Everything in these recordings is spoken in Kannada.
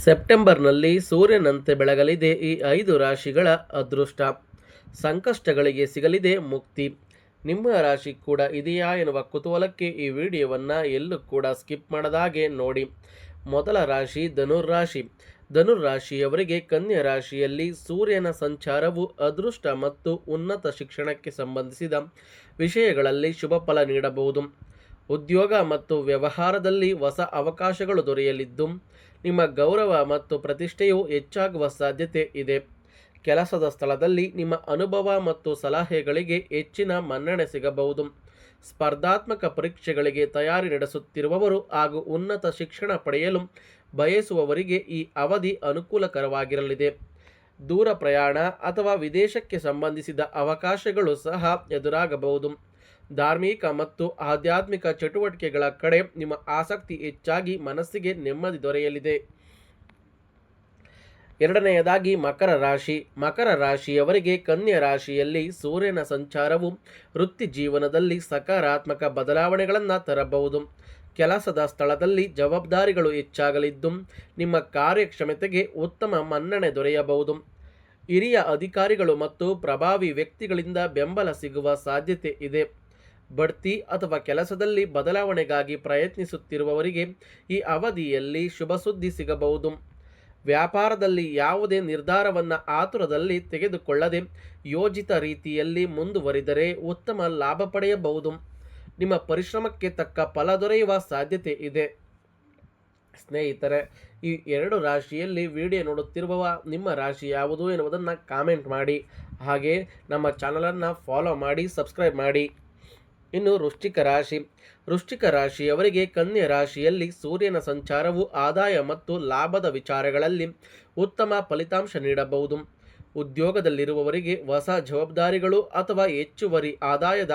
ಸೆಪ್ಟೆಂಬರ್ನಲ್ಲಿ ಸೂರ್ಯನಂತೆ ಬೆಳಗಲಿದೆ ಈ 5 ರಾಶಿಗಳ ಅದೃಷ್ಟ. ಸಂಕಷ್ಟಗಳಿಗೆ ಸಿಗಲಿದೆ ಮುಕ್ತಿ. ನಿಮ್ಮ ರಾಶಿ ಕೂಡ ಇದೆಯಾ ಎನ್ನುವ ಕುತೂಹಲಕ್ಕೆ ಈ ವಿಡಿಯೋವನ್ನು ಎಲ್ಲೂ ಕೂಡ ಸ್ಕಿಪ್ ಮಾಡದಾಗೆ ನೋಡಿ. ಮೊದಲ ರಾಶಿ ಧನುರ್ರಾಶಿ. ಧನುರ್ರಾಶಿಯವರಿಗೆ ಕನ್ಯಾ ರಾಶಿಯಲ್ಲಿ ಸೂರ್ಯನ ಸಂಚಾರವು ಅದೃಷ್ಟ ಮತ್ತು ಉನ್ನತ ಶಿಕ್ಷಣಕ್ಕೆ ಸಂಬಂಧಿಸಿದ ವಿಷಯಗಳಲ್ಲಿ ಶುಭ ಫಲ ನೀಡಬಹುದು. ಉದ್ಯೋಗ ಮತ್ತು ವ್ಯವಹಾರದಲ್ಲಿ ಹೊಸ ಅವಕಾಶಗಳು ದೊರೆಯಲಿದ್ದು ನಿಮ್ಮ ಗೌರವ ಮತ್ತು ಪ್ರತಿಷ್ಠೆಯು ಹೆಚ್ಚಾಗುವ ಸಾಧ್ಯತೆ ಇದೆ. ಕೆಲಸದ ಸ್ಥಳದಲ್ಲಿ ನಿಮ್ಮ ಅನುಭವ ಮತ್ತು ಸಲಹೆಗಳಿಗೆ ಹೆಚ್ಚಿನ ಮನ್ನಣೆ ಸಿಗಬಹುದು. ಸ್ಪರ್ಧಾತ್ಮಕ ಪರೀಕ್ಷೆಗಳಿಗೆ ತಯಾರಿ ನಡೆಸುತ್ತಿರುವವರು ಹಾಗೂ ಉನ್ನತ ಶಿಕ್ಷಣ ಪಡೆಯಲು ಬಯಸುವವರಿಗೆ ಈ ಅವಧಿ ಅನುಕೂಲಕರವಾಗಿರಲಿದೆ. ದೂರ ಪ್ರಯಾಣ ಅಥವಾ ವಿದೇಶಕ್ಕೆ ಸಂಬಂಧಿಸಿದ ಅವಕಾಶಗಳು ಸಹ ಎದುರಾಗಬಹುದು. ಧಾರ್ಮಿಕ ಮತ್ತು ಆಧ್ಯಾತ್ಮಿಕ ಚಟುವಟಿಕೆಗಳ ಕಡೆ ನಿಮ್ಮ ಆಸಕ್ತಿ ಹೆಚ್ಚಾಗಿ ಮನಸ್ಸಿಗೆ ನೆಮ್ಮದಿ ದೊರೆಯಲಿದೆ. ಎರಡನೆಯದಾಗಿ ಮಕರ ರಾಶಿ. ಮಕರ ರಾಶಿಯವರಿಗೆ ಕನ್ಯಾ ರಾಶಿಯಲ್ಲಿ ಸೂರ್ಯನ ಸಂಚಾರವು ವೃತ್ತಿ ಜೀವನದಲ್ಲಿ ಸಕಾರಾತ್ಮಕ ಬದಲಾವಣೆಗಳನ್ನು ತರಬಹುದು. ಕೆಲಸದ ಸ್ಥಳದಲ್ಲಿ ಜವಾಬ್ದಾರಿಗಳು ಹೆಚ್ಚಾಗಲಿದ್ದು ನಿಮ್ಮ ಕಾರ್ಯಕ್ಷಮತೆಗೆ ಉತ್ತಮ ಮನ್ನಣೆ ದೊರೆಯಬಹುದು. ಹಿರಿಯ ಅಧಿಕಾರಿಗಳು ಮತ್ತು ಪ್ರಭಾವಿ ವ್ಯಕ್ತಿಗಳಿಂದ ಬೆಂಬಲ ಸಿಗುವ ಸಾಧ್ಯತೆ ಇದೆ. ಬಡ್ತಿ ಅಥವಾ ಕೆಲಸದಲ್ಲಿ ಬದಲಾವಣೆಗಾಗಿ ಪ್ರಯತ್ನಿಸುತ್ತಿರುವವರಿಗೆ ಈ ಅವಧಿಯಲ್ಲಿ ಶುಭ ಸುದ್ದಿ ಸಿಗಬಹುದು. ವ್ಯಾಪಾರದಲ್ಲಿ ಯಾವುದೇ ನಿರ್ಧಾರವನ್ನು ಆತುರದಲ್ಲಿ ತೆಗೆದುಕೊಳ್ಳದೆ ಯೋಜಿತ ರೀತಿಯಲ್ಲಿ ಮುಂದುವರಿದರೆ ಉತ್ತಮ ಲಾಭ ಪಡೆಯಬಹುದು. ನಿಮ್ಮ ಪರಿಶ್ರಮಕ್ಕೆ ತಕ್ಕ ಫಲ ದೊರೆಯುವ ಸಾಧ್ಯತೆ ಇದೆ. ಸ್ನೇಹಿತರೆ, ಈ 2 ರಾಶಿಯಲ್ಲಿ ವಿಡಿಯೋ ನೋಡುತ್ತಿರುವವ ನಿಮ್ಮ ರಾಶಿ ಯಾವುದು ಎನ್ನುವುದನ್ನು ಕಾಮೆಂಟ್ ಮಾಡಿ. ಹಾಗೆ ನಮ್ಮ ಚಾನಲನ್ನು ಫಾಲೋ ಮಾಡಿ, ಸಬ್ಸ್ಕ್ರೈಬ್ ಮಾಡಿ. ಇನ್ನು ವೃಶ್ಚಿಕ ರಾಶಿ. ವೃಶ್ಚಿಕ ರಾಶಿಯವರಿಗೆ ಕನ್ಯಾ ರಾಶಿಯಲ್ಲಿ ಸೂರ್ಯನ ಸಂಚಾರವು ಆದಾಯ ಮತ್ತು ಲಾಭದ ವಿಚಾರಗಳಲ್ಲಿ ಉತ್ತಮ ಫಲಿತಾಂಶ ನೀಡಬಹುದು. ಉದ್ಯೋಗದಲ್ಲಿರುವವರಿಗೆ ಹೊಸ ಜವಾಬ್ದಾರಿಗಳು ಅಥವಾ ಹೆಚ್ಚುವರಿ ಆದಾಯದ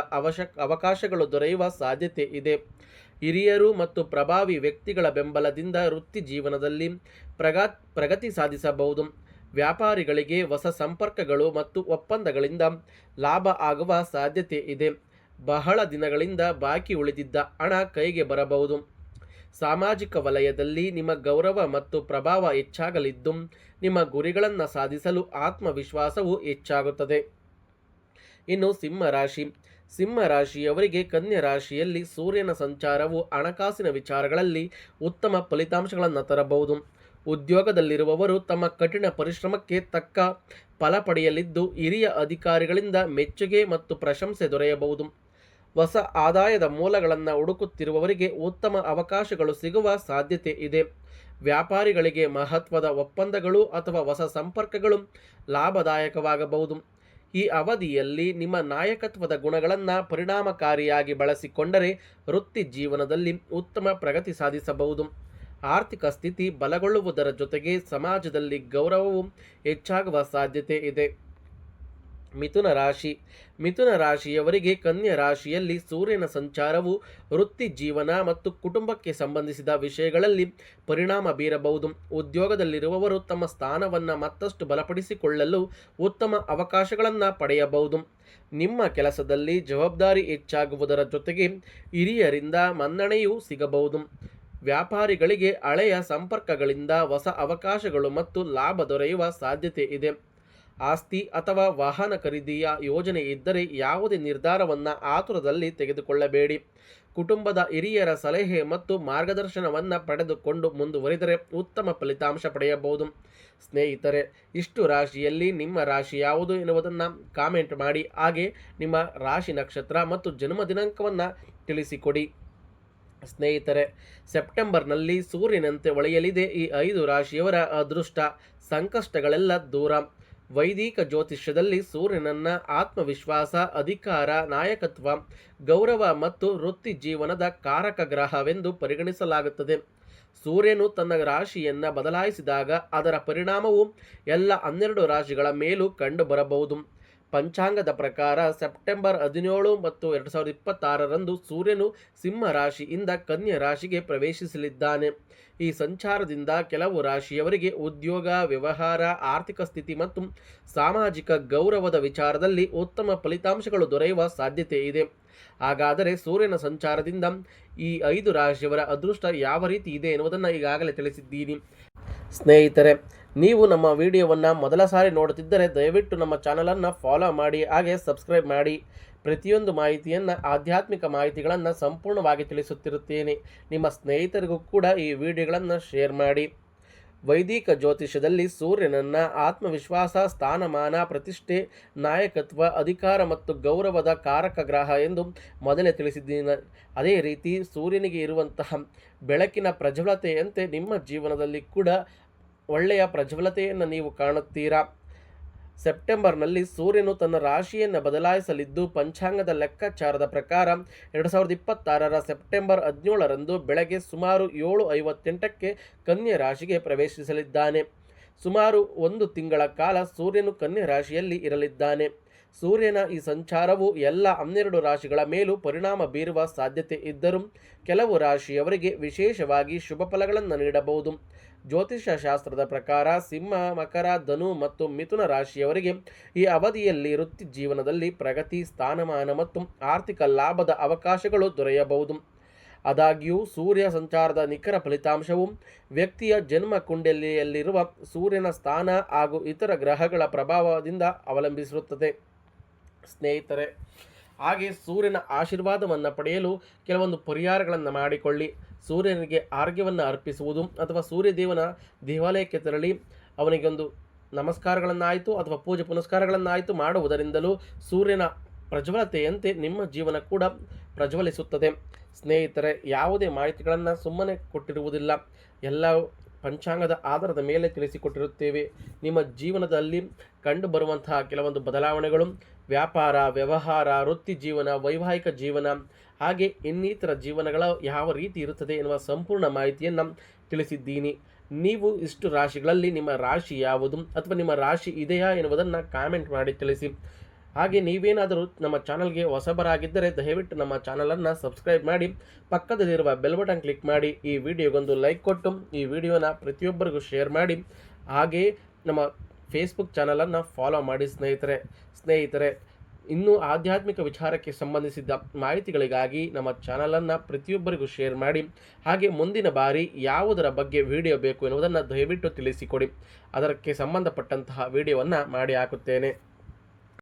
ಅವಕಾಶಗಳು ದೊರೆಯುವ ಸಾಧ್ಯತೆ ಇದೆ. ಹಿರಿಯರು ಮತ್ತು ಪ್ರಭಾವಿ ವ್ಯಕ್ತಿಗಳ ಬೆಂಬಲದಿಂದ ವೃತ್ತಿ ಜೀವನದಲ್ಲಿ ಪ್ರಗತಿ ಸಾಧಿಸಬಹುದು. ವ್ಯಾಪಾರಿಗಳಿಗೆ ಹೊಸ ಸಂಪರ್ಕಗಳು ಮತ್ತು ಒಪ್ಪಂದಗಳಿಂದ ಲಾಭ ಆಗುವ ಸಾಧ್ಯತೆ ಇದೆ. ಬಹಳ ದಿನಗಳಿಂದ ಬಾಕಿ ಉಳಿದಿದ್ದ ಹಣ ಕೈಗೆ ಬರಬಹುದು. ಸಾಮಾಜಿಕ ವಲಯದಲ್ಲಿ ನಿಮ್ಮ ಗೌರವ ಮತ್ತು ಪ್ರಭಾವ ಹೆಚ್ಚಾಗಲಿದ್ದು ನಿಮ್ಮ ಗುರಿಗಳನ್ನು ಸಾಧಿಸಲು ಆತ್ಮವಿಶ್ವಾಸವು ಹೆಚ್ಚಾಗುತ್ತದೆ. ಇನ್ನು ಸಿಂಹರಾಶಿ. ಸಿಂಹರಾಶಿಯವರಿಗೆ ಕನ್ಯಾ ರಾಶಿಯಲ್ಲಿ ಸೂರ್ಯನ ಸಂಚಾರವು ಹಣಕಾಸಿನ ವಿಚಾರಗಳಲ್ಲಿ ಉತ್ತಮ ಫಲಿತಾಂಶಗಳನ್ನು ತರಬಹುದು. ಉದ್ಯೋಗದಲ್ಲಿರುವವರು ತಮ್ಮ ಕಠಿಣ ಪರಿಶ್ರಮಕ್ಕೆ ತಕ್ಕ ಫಲ ಪಡೆಯಲಿದ್ದು ಹಿರಿಯ ಅಧಿಕಾರಿಗಳಿಂದ ಮೆಚ್ಚುಗೆ ಮತ್ತು ಪ್ರಶಂಸೆ ದೊರೆಯಬಹುದು. ಹೊಸ ಆದಾಯದ ಮೂಲಗಳನ್ನು ಹುಡುಕುತ್ತಿರುವವರಿಗೆ ಉತ್ತಮ ಅವಕಾಶಗಳು ಸಿಗುವ ಸಾಧ್ಯತೆ ಇದೆ. ವ್ಯಾಪಾರಿಗಳಿಗೆ ಮಹತ್ವದ ಒಪ್ಪಂದಗಳು ಅಥವಾ ಹೊಸ ಸಂಪರ್ಕಗಳು ಲಾಭದಾಯಕವಾಗಬಹುದು. ಈ ಅವಧಿಯಲ್ಲಿ ನಿಮ್ಮ ನಾಯಕತ್ವದ ಗುಣಗಳನ್ನು ಪರಿಣಾಮಕಾರಿಯಾಗಿ ಬಳಸಿಕೊಂಡರೆ ವೃತ್ತಿ ಜೀವನದಲ್ಲಿ ಉತ್ತಮ ಪ್ರಗತಿ ಸಾಧಿಸಬಹುದು. ಆರ್ಥಿಕ ಸ್ಥಿತಿ ಬಲಗೊಳ್ಳುವುದರ ಜೊತೆಗೆ ಸಮಾಜದಲ್ಲಿ ಗೌರವವು ಹೆಚ್ಚಾಗುವ ಸಾಧ್ಯತೆ ಇದೆ. ಮಿಥುನ ರಾಶಿ. ಮಿಥುನ ರಾಶಿಯವರಿಗೆ ಕನ್ಯಾ ರಾಶಿಯಲ್ಲಿ ಸೂರ್ಯನ ಸಂಚಾರವು ವೃತ್ತಿ ಜೀವನ ಮತ್ತು ಕುಟುಂಬಕ್ಕೆ ಸಂಬಂಧಿಸಿದ ವಿಷಯಗಳಲ್ಲಿ ಪರಿಣಾಮ ಬೀರಬಹುದು. ಉದ್ಯೋಗದಲ್ಲಿರುವವರು ತಮ್ಮ ಸ್ಥಾನವನ್ನು ಮತ್ತಷ್ಟು ಬಲಪಡಿಸಿಕೊಳ್ಳಲು ಉತ್ತಮ ಅವಕಾಶಗಳನ್ನು ಪಡೆಯಬಹುದು. ನಿಮ್ಮ ಕೆಲಸದಲ್ಲಿ ಜವಾಬ್ದಾರಿ ಹೆಚ್ಚಾಗುವುದರ ಜೊತೆಗೆ ಹಿರಿಯರಿಂದ ಮನ್ನಣೆಯೂ ಸಿಗಬಹುದು. ವ್ಯಾಪಾರಿಗಳಿಗೆ ಹಳೆಯ ಸಂಪರ್ಕಗಳಿಂದ ಹೊಸ ಅವಕಾಶಗಳು ಮತ್ತು ಲಾಭ ದೊರೆಯುವ ಸಾಧ್ಯತೆ ಇದೆ. ಆಸ್ತಿ ಅಥವಾ ವಾಹನ ಖರೀದಿಯ ಯೋಜನೆ ಇದ್ದರೆ ಯಾವುದೇ ನಿರ್ಧಾರವನ್ನು ಆತುರದಲ್ಲಿ ತೆಗೆದುಕೊಳ್ಳಬೇಡಿ. ಕುಟುಂಬದ ಹಿರಿಯರ ಸಲಹೆ ಮತ್ತು ಮಾರ್ಗದರ್ಶನವನ್ನು ಪಡೆದುಕೊಂಡು ಮುಂದುವರಿದರೆ ಉತ್ತಮ ಫಲಿತಾಂಶ ಪಡೆಯಬಹುದು. ಸ್ನೇಹಿತರೆ, ಇಷ್ಟು ರಾಶಿಯಲ್ಲಿ ನಿಮ್ಮ ರಾಶಿ ಯಾವುದು ಎನ್ನುವುದನ್ನು ಕಾಮೆಂಟ್ ಮಾಡಿ. ಹಾಗೆ ನಿಮ್ಮ ರಾಶಿ ನಕ್ಷತ್ರ ಮತ್ತು ಜನ್ಮ ದಿನಾಂಕವನ್ನು ತಿಳಿಸಿಕೊಡಿ. ಸ್ನೇಹಿತರೆ, ಸೆಪ್ಟೆಂಬರ್ನಲ್ಲಿ ಸೂರ್ಯನಂತೆ ಹೊಳೆಯಲಿದೆ ಈ 5 ರಾಶಿಯವರ ಅದೃಷ್ಟ. ಸಂಕಷ್ಟಗಳೆಲ್ಲ ದೂರ. ವೈದಿಕ ಜ್ಯೋತಿಷ್ಯದಲ್ಲಿ ಸೂರ್ಯನನ್ನು ಆತ್ಮವಿಶ್ವಾಸ, ಅಧಿಕಾರ, ನಾಯಕತ್ವ, ಗೌರವ ಮತ್ತು ವೃತ್ತಿ ಜೀವನದ ಕಾರಕ ಗ್ರಹವೆಂದು ಪರಿಗಣಿಸಲಾಗುತ್ತದೆ. ಸೂರ್ಯನು ತನ್ನ ರಾಶಿಯನ್ನು ಬದಲಾಯಿಸಿದಾಗ ಅದರ ಪರಿಣಾಮವು ಎಲ್ಲ 12 ರಾಶಿಗಳ ಮೇಲೂ ಕಂಡುಬರಬಹುದು. ಪಂಚಾಂಗದ ಪ್ರಕಾರ ಸೆಪ್ಟೆಂಬರ್ 17 ಮತ್ತು 2026ರಂದು ಸೂರ್ಯನು ಸಿಂಹ ರಾಶಿಯಿಂದ ಕನ್ಯಾ ರಾಶಿಗೆ ಪ್ರವೇಶಿಸಲಿದ್ದಾನೆ. ಈ ಸಂಚಾರದಿಂದ ಕೆಲವು ರಾಶಿಯವರಿಗೆ ಉದ್ಯೋಗ, ವ್ಯವಹಾರ, ಆರ್ಥಿಕ ಸ್ಥಿತಿ ಮತ್ತು ಸಾಮಾಜಿಕ ಗೌರವದ ವಿಚಾರದಲ್ಲಿ ಉತ್ತಮ ಫಲಿತಾಂಶಗಳು ದೊರೆಯುವ ಸಾಧ್ಯತೆ ಇದೆ. ಹಾಗಾದರೆ ಸೂರ್ಯನ ಸಂಚಾರದಿಂದ ಈ 5 ರಾಶಿಯವರ ಅದೃಷ್ಟ ಯಾವ ರೀತಿ ಇದೆ ಎನ್ನುವುದನ್ನು ಈಗಾಗಲೇ ತಿಳಿಸಿದ್ದೀನಿ. ಸ್ನೇಹಿತರೆ, ನೀವು ನಮ್ಮ ವಿಡಿಯೋವನ್ನು ಮೊದಲ ಸಾರಿ ನೋಡುತ್ತಿದ್ದರೆ ದಯವಿಟ್ಟು ನಮ್ಮ ಚಾನಲನ್ನು ಫಾಲೋ ಮಾಡಿ, ಹಾಗೆ ಸಬ್ಸ್ಕ್ರೈಬ್ ಮಾಡಿ. ಪ್ರತಿಯೊಂದು ಮಾಹಿತಿಯನ್ನು, ಆಧ್ಯಾತ್ಮಿಕ ಮಾಹಿತಿಗಳನ್ನು ಸಂಪೂರ್ಣವಾಗಿ ತಿಳಿಸುತ್ತಿರುತ್ತೇನೆ. ನಿಮ್ಮ ಸ್ನೇಹಿತರಿಗೂ ಕೂಡ ಈ ವಿಡಿಯೋಗಳನ್ನು ಶೇರ್ ಮಾಡಿ. ವೈದಿಕ ಜ್ಯೋತಿಷ್ಯದಲ್ಲಿ ಸೂರ್ಯನನ್ನು ಆತ್ಮವಿಶ್ವಾಸ, ಸ್ಥಾನಮಾನ, ಪ್ರತಿಷ್ಠೆ, ನಾಯಕತ್ವ, ಅಧಿಕಾರ ಮತ್ತು ಗೌರವದ ಕಾರಕ ಗ್ರಹ ಎಂದು ಮೊದಲೇ ತಿಳಿಸಿದ್ದೀನಿ. ಅದೇ ರೀತಿ ಸೂರ್ಯನಿಗೆ ಇರುವಂತಹ ಬೆಳಕಿನ ಪ್ರಜ್ವಲತೆಯಂತೆ ನಿಮ್ಮ ಜೀವನದಲ್ಲಿ ಕೂಡ ಒಳ್ಳೆಯ ಪ್ರಜ್ವಲತೆಯನ್ನು ನೀವು ಕಾಣುತ್ತೀರಾ. ಸೆಪ್ಟೆಂಬರ್ನಲ್ಲಿ ಸೂರ್ಯನು ತನ್ನ ರಾಶಿಯನ್ನು ಬದಲಾಯಿಸಲಿದ್ದು, ಪಂಚಾಂಗದ ಲೆಕ್ಕಾಚಾರದ ಪ್ರಕಾರ 2026ರ ಸೆಪ್ಟೆಂಬರ್ 17ರಂದು ಬೆಳಗ್ಗೆ ಸುಮಾರು 7:58ಕ್ಕೆ ಕನ್ಯಾ ರಾಶಿಗೆ ಪ್ರವೇಶಿಸಲಿದ್ದಾನೆ. ಸುಮಾರು 1 ತಿಂಗಳ ಕಾಲ ಸೂರ್ಯನು ಕನ್ಯಾ ರಾಶಿಯಲ್ಲಿ ಇರಲಿದ್ದಾನೆ. ಸೂರ್ಯನ ಈ ಸಂಚಾರವು ಎಲ್ಲ 12 ರಾಶಿಗಳ ಮೇಲೂ ಪರಿಣಾಮ ಬೀರುವ ಸಾಧ್ಯತೆ ಇದ್ದರೂ ಕೆಲವು ರಾಶಿಯವರಿಗೆ ವಿಶೇಷವಾಗಿ ಶುಭ ಫಲಗಳನ್ನು ನೀಡಬಹುದು. ಜ್ಯೋತಿಷ್ಯ ಶಾಸ್ತ್ರದ ಪ್ರಕಾರ ಸಿಂಹ, ಮಕರ, ಧನು ಮತ್ತು ಮಿಥುನ ರಾಶಿಯವರಿಗೆ ಈ ಅವಧಿಯಲ್ಲಿ ವೃತ್ತಿ ಜೀವನದಲ್ಲಿ ಪ್ರಗತಿ, ಸ್ಥಾನಮಾನ ಮತ್ತು ಆರ್ಥಿಕ ಲಾಭದ ಅವಕಾಶಗಳು ದೊರೆಯಬಹುದು. ಆದಾಗ್ಯೂ ಸೂರ್ಯ ಸಂಚಾರದ ನಿಖರ ಫಲಿತಾಂಶವು ವ್ಯಕ್ತಿಯ ಜನ್ಮ ಕುಂಡಲಿಯಲ್ಲಿರುವ ಸೂರ್ಯನ ಸ್ಥಾನ ಹಾಗೂ ಇತರ ಗ್ರಹಗಳ ಪ್ರಭಾವದಿಂದ ಅವಲಂಬಿಸಿರುತ್ತದೆ. ಸ್ನೇಹಿತರೆ, ಹಾಗೆ ಸೂರ್ಯನ ಆಶೀರ್ವಾದವನ್ನು ಪಡೆಯಲು ಕೆಲವೊಂದು ಪರಿಹಾರಗಳನ್ನು ಮಾಡಿಕೊಳ್ಳಿ. ಸೂರ್ಯನಿಗೆ ಆರ್ಘ್ಯವನ್ನು ಅರ್ಪಿಸುವುದು ಅಥವಾ ಸೂರ್ಯದೇವನ ದೇವಾಲಯಕ್ಕೆ ತೆರಳಿ ಅವನಿಗೊಂದು ನಮಸ್ಕಾರಗಳನ್ನಾಯಿತು ಅಥವಾ ಪೂಜೆ ಪುನಸ್ಕಾರಗಳನ್ನಾಯಿತು ಮಾಡುವುದರಿಂದಲೂ ಸೂರ್ಯನ ಪ್ರಜ್ವಲತೆಯಂತೆ ನಿಮ್ಮ ಜೀವನ ಕೂಡ ಪ್ರಜ್ವಲಿಸುತ್ತದೆ. ಸ್ನೇಹಿತರೆ, ಯಾವುದೇ ಮಾಹಿತಿಗಳನ್ನು ಸುಮ್ಮನೆ ಕೊಟ್ಟಿರುವುದಿಲ್ಲ, ಎಲ್ಲ ಪಂಚಾಂಗದ ಆಧಾರದ ಮೇಲೆ ತಿಳಿಸಿಕೊಟ್ಟಿರುತ್ತೇವೆ. ನಿಮ್ಮ ಜೀವನದಲ್ಲಿ ಕಂಡುಬರುವಂತಹ ಕೆಲವೊಂದು ಬದಲಾವಣೆಗಳು, ವ್ಯಾಪಾರ, ವ್ಯವಹಾರ, ವೃತ್ತಿ ಜೀವನ, ವೈವಾಹಿಕ ಜೀವನ, ಹಾಗೆ ಇನ್ನಿತರ ಜೀವನಗಳ ಯಾವ ರೀತಿ ಇರುತ್ತದೆ ಎನ್ನುವ ಸಂಪೂರ್ಣ ಮಾಹಿತಿಯನ್ನು ತಿಳಿಸಿದ್ದೀನಿ. ನೀವು ಇಷ್ಟು ರಾಶಿಗಳಲ್ಲಿ ನಿಮ್ಮ ರಾಶಿ ಯಾವುದು ಅಥವಾ ನಿಮ್ಮ ರಾಶಿ ಇದೆಯಾ ಎನ್ನುವುದನ್ನು ಕಾಮೆಂಟ್ ಮಾಡಿ ತಿಳಿಸಿ. ಹಾಗೆ ನೀವೇನಾದರೂ ನಮ್ಮ ಚಾನಲ್ಗೆ ಹೊಸಬರಾಗಿದ್ದರೆ ದಯವಿಟ್ಟು ನಮ್ಮ ಚಾನಲನ್ನು ಸಬ್ಸ್ಕ್ರೈಬ್ ಮಾಡಿ, ಪಕ್ಕದಲ್ಲಿರುವ ಬೆಲ್ ಬಟನ್ ಕ್ಲಿಕ್ ಮಾಡಿ, ಈ ವಿಡಿಯೋಗೊಂದು ಲೈಕ್ ಕೊಟ್ಟು ಈ ವಿಡಿಯೋನ ಪ್ರತಿಯೊಬ್ಬರಿಗೂ ಶೇರ್ ಮಾಡಿ. ಹಾಗೆ ನಮ್ಮ ಫೇಸ್ಬುಕ್ ಚಾನಲನ್ನು ಫಾಲೋ ಮಾಡಿ. ಸ್ನೇಹಿತರೆ, ಇನ್ನೂ ಆಧ್ಯಾತ್ಮಿಕ ವಿಚಾರಕ್ಕೆ ಸಂಬಂಧಿಸಿದ ಮಾಹಿತಿಗಳಿಗಾಗಿ ನಮ್ಮ ಚಾನಲನ್ನು ಪ್ರತಿಯೊಬ್ಬರಿಗೂ ಶೇರ್ ಮಾಡಿ. ಹಾಗೆ ಮುಂದಿನ ಬಾರಿ ಯಾವುದರ ಬಗ್ಗೆ ವಿಡಿಯೋ ಬೇಕು ಎನ್ನುವುದನ್ನು ದಯವಿಟ್ಟು ತಿಳಿಸಿಕೊಡಿ. ಅದಕ್ಕೆ ಸಂಬಂಧಪಟ್ಟಂತಹ ವಿಡಿಯೋವನ್ನು ಮಾಡಿ ಹಾಕುತ್ತೇನೆ.